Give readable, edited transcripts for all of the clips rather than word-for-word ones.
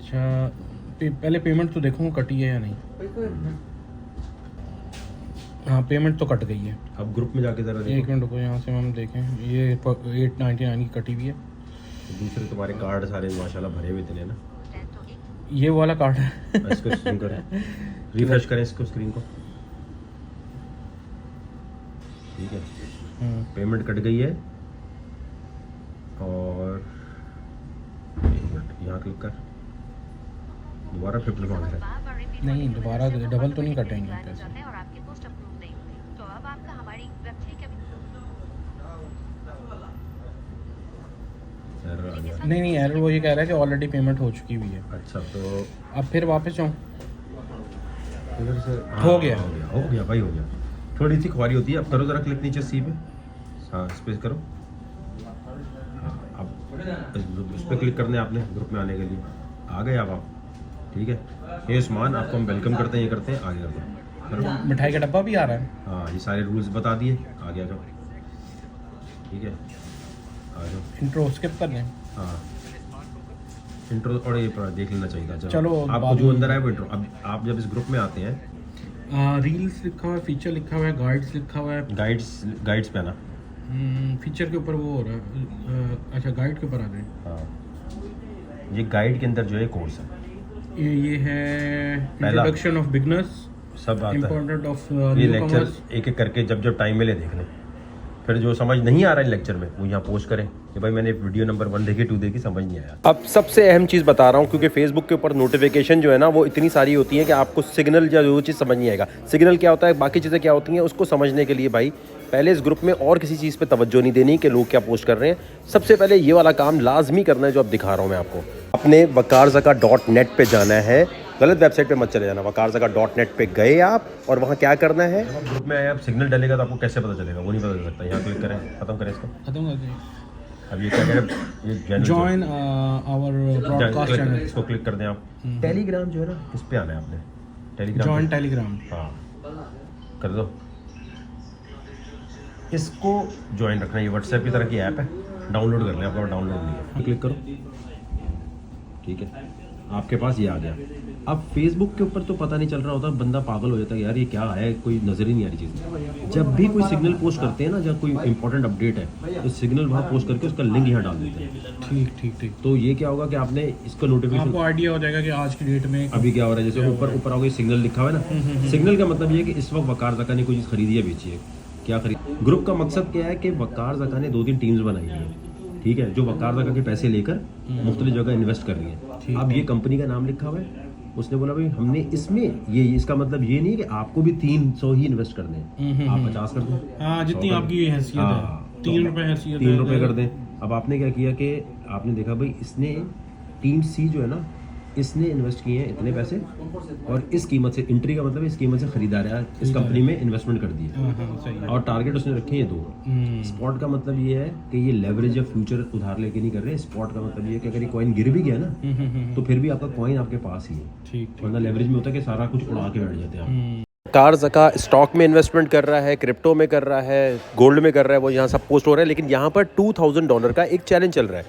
अच्छा पहले पेमेंट तो देखूँगा कटी है या नहीं. हाँ पेमेंट तो कट गई है. अब ग्रुप में जाके जरा एक देखो, मिनट रुको, यहाँ से हम देखें. ये 899 की कटी हुई है. दूसरे तुम्हारे कार्ड सारे माशाल्लाह भरे हुए इतने ना. ये वाला कार्ड है. इसको स्क्रीन करें, रिफ्रेश करें इसको स्क्रीन को. ठीक है, पेमेंट कट गई है. और एक मिनट यहाँ क्लिक कर, दोबारा 50 मांग रहा है. नहीं दोबारा डबल तो नहीं कटेंगे पैसे. और आपकी पोस्ट अप्रूव नहीं हुई तो अब आपका हमारी वेबसाइट एरर आ गया. नहीं एरर वो ये कह रहा है कि ऑलरेडी पेमेंट हो चुकी हुई है. अच्छा तो अब फिर वापस जाऊँ. इधर से हो गया. हो गया भाई, हो गया. थोड़ी सी ख्वारी होती है. अब करो जरा क्लिक नीचे सी पे. हाँ इस पे करो. हाँ अब इस पे क्लिक करने आपने ग्रुप में आने के लिए. आ गए अब आप. ठीक है, ये उस्मान आपको हम वेलकम करते हैं, ये करते हैं. आगे करो. मिठाई का डब्बा भी आ रहा है. हाँ ये सारे रूल्स बता दिए. आगे आ जाओ. ठीक है आ जाओ. इंट्रो स्किप कर लें. हाँ इंट्रो और ये देख लेना चाहिए था. चलो, आपको बाद जो में- अंदर है वो इंट्रो. अब आप जब इस ग्रुप में आते हैं, रील्स लिखा हुआ है, फीचर लिखा हुआ है, गाइड्स लिखा हुआ है. गाइड्स पे आना. फीचर के ऊपर वो हो रहा है. अच्छा गाइड के ऊपर आ गए. हाँ ये गाइड के अंदर जो है कोर्स है, ये है पहला। इंट्रोडक्शन ऑफ बिगनर्स, सब आता है. इम्पोर्टेंट ऑफ ये लेक्चर न्यूकमर्स. एक एक करके जब जब टाइम मिले देख लें. फिर जो समझ नहीं आ रहा है लेक्चर में वो यहाँ पोस्ट करें कि भाई मैंने वीडियो नंबर 1 देखी 2 देखी समझ नहीं आया. अब सबसे अहम चीज़ बता रहा हूँ, क्योंकि फेसबुक के ऊपर नोटिफिकेशन जो है ना वो इतनी सारी होती है कि आपको सिग्नल या जो चीज़ समझ नहीं आएगा. सिग्नल क्या होता है, बाकी चीज़ें क्या होती हैं, उसको समझने के लिए भाई पहले इस ग्रुप में और किसी चीज़ पे तवज्जो नहीं देनी कि लोग क्या पोस्ट कर रहे हैं. सबसे पहले ये वाला काम लाजमी करना है जो अब दिखा रहा हूँ मैं आपको. अपने waqarzaka.net पे जाना है. गलत वेबसाइट पे मत चले जाना. waqarzaka.net पे गए आप और वहाँ क्या करना है, ग्रुप में आए आप, सिग्नल डलेगा तो आपको कैसे पता चलेगा, वो नहीं पता चल सकता. यहाँ क्लिक करें, खत्म करें इसको. खत्म कर दें. अब ये क्या कह रहे हैं, ये जॉइन आवर ब्रॉडकास्ट चैनल. इसको क्लिक कर दें आप. टेलीग्राम जो है ना इस पे आना है आपने. Telegram join Telegram. हाँ कर दो. इसको ज्वाइन रखना. ये व्हाट्सएप की तरह की ऐप है, डाउनलोड कर लें. आपका डाउनलोड नहीं है, क्लिक करो. ठीक है आपके पास ये आ गया. अब फेसबुक के ऊपर तो पता नहीं चल रहा होता, बंदा पागल हो जाता है यार ये क्या है, कोई नजर ही नहीं आ रही चीज़. जब भी कोई सिग्नल पोस्ट करते हैं ना, जब कोई इंपॉर्टेंट अपडेट है तो सिग्नल वहाँ पोस्ट करके उसका लिंक यहाँ डाल देते हैं. ठीक ठीक ठीक. तो ये क्या होगा कि आपने इसको नोटिफिकेशन, आपको आइडिया हो जाएगा कि आज की डेट में अभी क्या हो रहा है. जैसे ऊपर आओगे सिग्नल लिखा हुआ है ना, सिग्नल का मतलब ये है कि इस वक्त वकारज़का ने कोई चीज़ खरीदी है बेची है. क्या खरीद. ग्रुप का मकसद क्या है कि वकारज़का ने 2-3 टीम्स बनाई है. ठीक है, जो वकारज़का के पैसे लेकर मुख्तलिफ जगह इन्वेस्ट कर रही है. अब ये कंपनी का नाम लिखा हुआ है. उसने बोला भाई हमने इसमें ये इसका मतलब ये नहीं कि आपको भी 300 ही इन्वेस्ट करने हैं, आप 50 कर दें. हाँ जितनी 100 कर आपकी हैसियत है. हाँ, 3 रुपए हैसियत 3 रुपए कर दें. अब आपने क्या किया कि आपने देखा भाई इसने टीम सी जो है ना, इसने इन्वेस्ट किए हैं इतने पैसे, और इस कीमत से, एंट्री का मतलब इस कीमत से खरीदार है, इस कंपनी में इन्वेस्टमेंट कर दी है. हाँ हाँ सही है. और टारगेट उसने रखे हैं 2. स्पॉट का मतलब ये है कि ये लेवरेज या फ्यूचर उधार लेके नहीं कर रहे. स्पॉट का मतलब ये है कि अगर ये कॉइन गिर भी गया ना तो फिर भी आपका कॉइन आपके पास ही है. ठीक. वरना लेवरेज में होता है कि सारा कुछ उड़ा के बैठ जाते हैं आप. वकारज़का स्टॉक में इन्वेस्टमेंट कर रहा है, क्रिप्टो में कर रहा है, गोल्ड में कर रहा है, वो यहाँ सब पोस्ट हो रहा है. लेकिन यहाँ पर $2,000 का एक चैलेंज चल रहा है.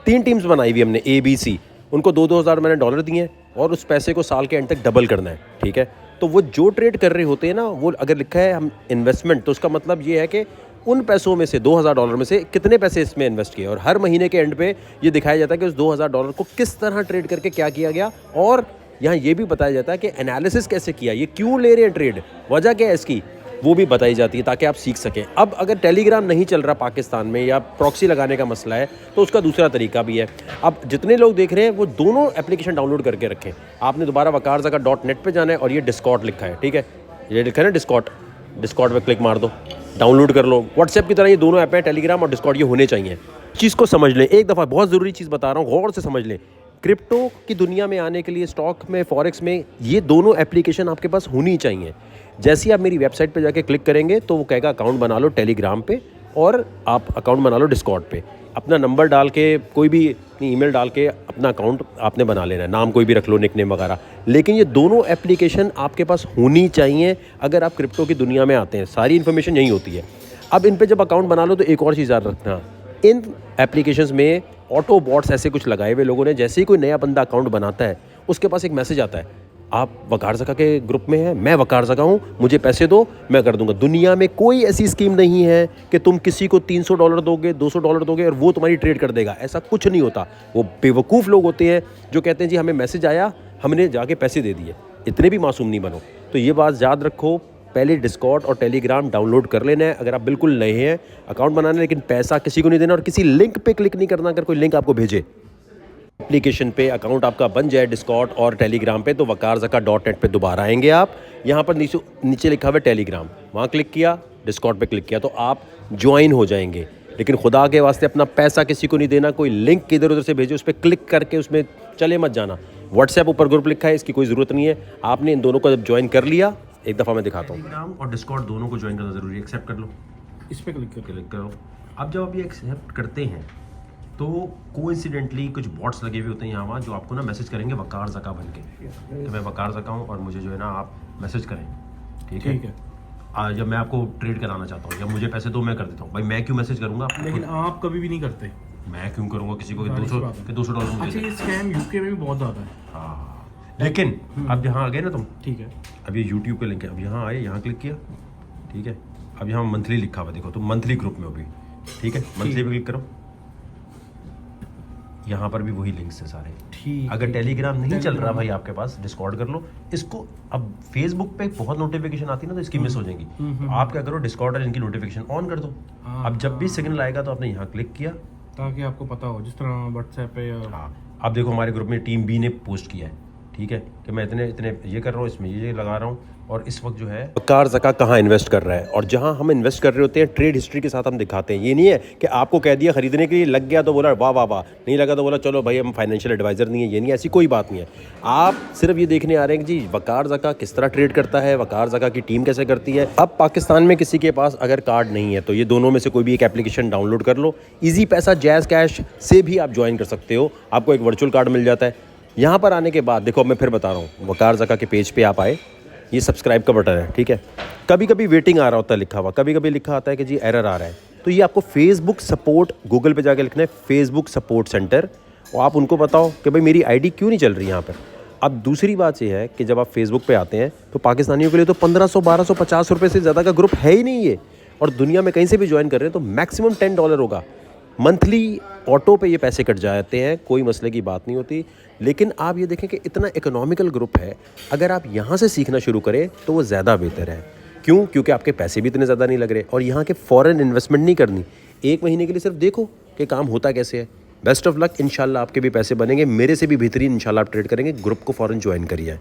3 टीम्स बनाई हुई हमने, ABC. उनको 2-2 हज़ार मैंने डॉलर दिए हैं और उस पैसे को साल के एंड तक डबल करना है. ठीक है, तो वो जो ट्रेड कर रहे होते हैं ना, वो अगर लिखा है हम इन्वेस्टमेंट, तो उसका मतलब ये है कि उन पैसों में से $2,000 में से कितने पैसे इसमें इन्वेस्ट किए, और हर महीने के एंड पे ये दिखाया जाता है कि उस $2,000 को किस तरह ट्रेड करके क्या किया गया. और यहाँ ये भी बताया जाता है कि एनालिसिस कैसे किया, ये क्यों ले रहे हैं ट्रेड, वजह क्या है इसकी, वो भी बताई जाती है ताकि आप सीख सकें. अब अगर टेलीग्राम नहीं चल रहा पाकिस्तान में या प्रॉक्सी लगाने का मसला है तो उसका दूसरा तरीका भी है. अब जितने लोग देख रहे हैं वो दोनों एप्लीकेशन डाउनलोड करके रखें. आपने दोबारा waqarzaka.net पे जाना है और ये डिस्कॉर्ड लिखा है. ठीक है, ये लिखा है ना डिस्कॉर्ड पे क्लिक मार दो, डाउनलोड कर लो. व्हाट्सएप की तरह ये दोनों ऐप हैं, टेलीग्राम और डिस्कॉर्ड, ये होने चाहिए. चीज़ को समझ लें एक दफ़ा, बहुत ज़रूरी चीज़ बता रहा हूँ, गौर से समझ लें. क्रिप्टो की दुनिया में आने के लिए, स्टॉक में, फॉरेक्स में, ये दोनों एप्लीकेशन आपके पास होनी चाहिए. जैसे ही आप मेरी वेबसाइट पे जाके क्लिक करेंगे तो वो कहेगा अकाउंट बना लो टेलीग्राम पे, और आप अकाउंट बना लो डिस्कॉर्ड पे. अपना नंबर डाल के, कोई भी ईमेल डाल के अपना अकाउंट आपने बना लेना है, नाम कोई भी रख लो, निकनेम वगैरह. लेकिन ये दोनों एप्लीकेशन आपके पास होनी चाहिए अगर आप क्रिप्टो की दुनिया में आते हैं. सारी इन्फॉर्मेशन यही होती है. अब इन पे जब अकाउंट बना लो तो एक और चीज़ याद रखना, इन एप्लीकेशंस में ऑटो बॉट्स ऐसे कुछ लगाए हुए लोगों ने. जैसे ही कोई नया बंदा अकाउंट बनाता है उसके पास एक मैसेज आता है, आप वकार ज़का के ग्रुप में हैं, मैं वकार ज़का हूँ, मुझे पैसे दो, मैं कर दूंगा। दुनिया में कोई ऐसी स्कीम नहीं है कि तुम किसी को $300 दोगे, $200 दोगे और वो तुम्हारी ट्रेड कर देगा। ऐसा कुछ नहीं होता। वो बेवकूफ़ लोग होते हैं जो कहते हैं जी हमें मैसेज आया, हमने जाके पैसे दे दिए। इतने भी मासूम नहीं बनो। तो ये बात याद रखो, पहले डिस्कॉर्ड और टेलीग्राम डाउनलोड कर लेना है अगर आप बिल्कुल नए हैं, अकाउंट बनाना है, लेकिन पैसा किसी को नहीं देना और किसी लिंक पे क्लिक नहीं करना। अगर कोई लिंक आपको भेजे एप्लीकेशन पे अकाउंट आपका बन जाए डिस्कॉर्ड और टेलीग्राम पे, तो wakarzaka.net पे दोबारा आएंगे आप। यहाँ पर नीचे लिखा हुआ है टेलीग्राम, वहाँ क्लिक किया, डिस्कॉर्ड पे क्लिक किया तो आप ज्वाइन हो जाएंगे। लेकिन खुदा के वास्ते अपना पैसा किसी को नहीं देना। कोई लिंक इधर उधर से भेजे, उस पर क्लिक करके उसमें चले मत जाना। व्हाट्सएप ऊपर ग्रुप लिखा है, इसकी कोई ज़रूरत नहीं है। आपने इन दोनों को जब ज्वाइन कर लिया, एक दफ़ा मैं दिखाता हूँ, टेलीग्राम और डिस्कॉर्ड दोनों को ज्वाइन करना ज़रूरी है। एक्सेप्ट कर लो, इस पर क्लिक करो। अब जब आप ये एक्सेप्ट करते हैं तो कोइंसिडेंटली कुछ बॉट्स लगे हुए होते हैं यहाँ जो आपको ना मैसेज करेंगे वकार ज़का बन के कि मैं वकार ज़का हूँ और मुझे जो है ना आप मैसेज करें। ठीक है। जब मैं आपको ट्रेड कराना चाहता हूँ, जब मुझे पैसे दो मैं कर देता हूँ। भाई मैं क्यों मैसेज करूँगा आपको? लेकिन आप कभी भी नहीं करते। मैं क्यों करूँगा किसी को कि $200 मुझे। अच्छा, ये स्कैम यूके में भी बहुत ज़्यादा है। हाँ, लेकिन अब यहाँ आ गए ना तुम, ठीक है, अब ये यूट्यूब पे लिंक है, अब यहाँ आए, यहाँ क्लिक किया, ठीक है। अब यहाँ मंथली लिखा हुआ देखो, तुम मंथली ग्रुप में हो भी, ठीक है। मंथली पे क्लिक करो, यहाँ पर भी वही लिंक्स है सारे। ठीक। अगर टेलीग्राम नहीं चल रहा भाई आपके पास, डिस्कॉर्ड कर लो इसको। अब फेसबुक पे बहुत नोटिफिकेशन आती है ना, तो इसकी मिस हो जाएंगी। तो आप क्या करो, डिस्कॉर्ड और इनकी नोटिफिकेशन ऑन कर दो। अब जब भी सिग्नल आएगा तो आपने यहाँ क्लिक किया, ताकि आपको पता हो, जिस तरह व्हाट्सएप पे या हाँ। अब देखो हमारे ग्रुप में टीम बी ने पोस्ट किया है, ठीक है, कि मैं इतने इतने ये कर रहा हूँ, इसमें ये लगा रहा हूँ, और इस वक्त जो है वकार ज़का कहाँ इन्वेस्ट कर रहा है। और जहाँ हम इन्वेस्ट कर रहे होते हैं ट्रेड हिस्ट्री के साथ हम दिखाते हैं। ये नहीं है कि आपको कह दिया खरीदने के लिए, लग गया तो बोला वाह वाह वाह, नहीं लगा तो बोला चलो भाई हम फाइनेंशियल एडवाइज़र नहीं है। ये नहीं, ऐसी कोई बात नहीं है। आप सिर्फ ये देखने आ रहे हैं कि जी वकार ज़का किस तरह ट्रेड करता है, वकार ज़का की टीम कैसे करती है। अब पाकिस्तान में किसी के पास अगर कार्ड नहीं है तो ये दोनों में से कोई भी एक एप्लीकेशन डाउनलोड कर लो। ईजी पैसा जैज़ कैश से भी आप ज्वाइन कर सकते हो, आपको एक वर्चुअल कार्ड मिल जाता है। यहाँ पर आने के बाद देखो, अब मैं फिर बता रहा हूँ, वकार ज़का के पेज पे आप आए, ये सब्सक्राइब का बटन है, ठीक है। कभी कभी वेटिंग आ रहा होता है लिखा हुआ, कभी कभी लिखा आता है कि जी एरर आ रहा है, तो ये आपको फेसबुक सपोर्ट, गूगल पे जाके लिखना है फेसबुक सपोर्ट सेंटर, और आप उनको बताओ कि भाई मेरी आईडी क्यों नहीं चल रही यहाँ पर। अब दूसरी बात ये है कि जब आप फेसबुक पे आते हैं तो पाकिस्तानियों के लिए तो 1500, 1200, 50 रुपये से ज़्यादा का ग्रुप है ही नहीं ये, और दुनिया में कहीं से भी ज्वाइन कर रहे हैं तो मैक्सिमम $10 होगा। मंथली ऑटो पे ये पैसे कट जाते हैं, कोई मसले की बात नहीं होती। लेकिन आप ये देखें कि इतना इकोनॉमिकल ग्रुप है, अगर आप यहाँ से सीखना शुरू करें तो वो ज़्यादा बेहतर है। क्यों? क्योंकि आपके पैसे भी इतने ज़्यादा नहीं लग रहे, और यहाँ के फ़ॉरेन इन्वेस्टमेंट नहीं करनी। 1 महीने के लिए सिर्फ देखो कि काम होता कैसे है। बेस्ट ऑफ लक, इंशाल्लाह आपके भी पैसे बनेंगे, मेरे से भी बेहतरीन इंशाल्लाह आप ट्रेड करेंगे। ग्रुप को फ़ौरन ज्वाइन करिए।